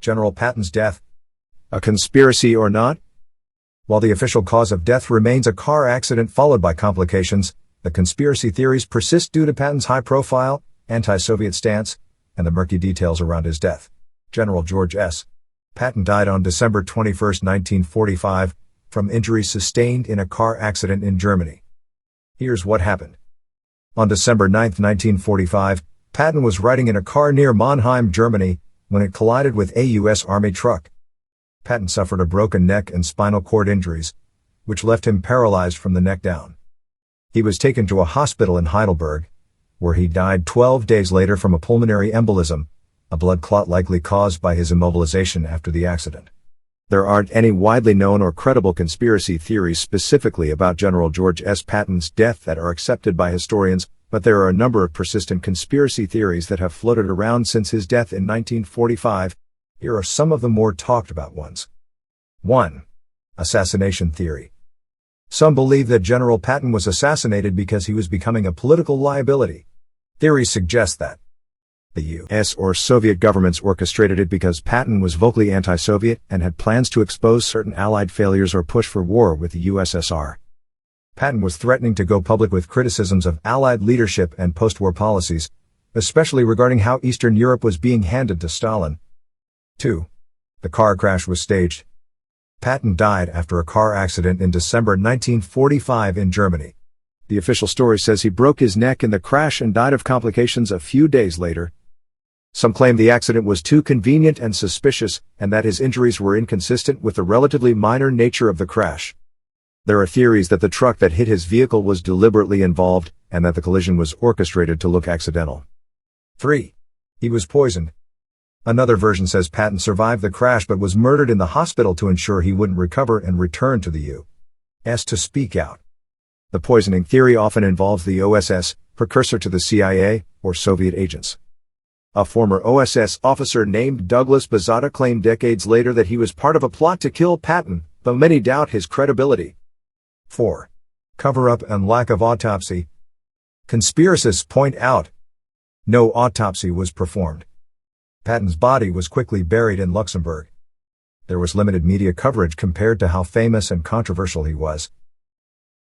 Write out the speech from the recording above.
General Patton's death. A conspiracy or not? While the official cause of death remains a car accident followed by complications, the conspiracy theories persist due to Patton's high-profile, anti-Soviet stance, and the murky details around his death. General George S. Patton died on December 21, 1945, from injuries sustained in a car accident in Germany. Here's what happened. On December 9, 1945, Patton was riding in a car near Mannheim, Germany, when it collided with a U.S. Army truck. Patton suffered a broken neck and spinal cord injuries, which left him paralyzed from the neck down. He was taken to a hospital in Heidelberg, where he died 12 days later from a pulmonary embolism, a blood clot likely caused by his immobilization after the accident. There aren't any widely known or credible conspiracy theories specifically about General George S. Patton's death that are accepted by historians, but there are a number of persistent conspiracy theories that have floated around since his death in 1945. Here are some of the more talked about ones. 1. Assassination theory. Some believe that General Patton was assassinated because he was becoming a political liability. Theories suggest that the U.S. or Soviet governments orchestrated it because Patton was vocally anti-Soviet and had plans to expose certain Allied failures or push for war with the USSR. Patton was threatening to go public with criticisms of Allied leadership and post-war policies, especially regarding how Eastern Europe was being handed to Stalin. 2. The car crash was staged. Patton died after a car accident in December 1945 in Germany. The official story says he broke his neck in the crash and died of complications a few days later. Some claim the accident was too convenient and suspicious, and that his injuries were inconsistent with the relatively minor nature of the crash. There are theories that the truck that hit his vehicle was deliberately involved, and that the collision was orchestrated to look accidental. 3. He was poisoned. Another version says Patton survived the crash but was murdered in the hospital to ensure he wouldn't recover and return to the U.S. to speak out. The poisoning theory often involves the OSS, precursor to the CIA, or Soviet agents. A former OSS officer named Douglas Bazata claimed decades later that he was part of a plot to kill Patton, though many doubt his credibility. 4. Cover-up and lack of autopsy. Conspiracists point out no autopsy was performed. Patton's body was quickly buried in Luxembourg. There was limited media coverage compared to how famous and controversial he was.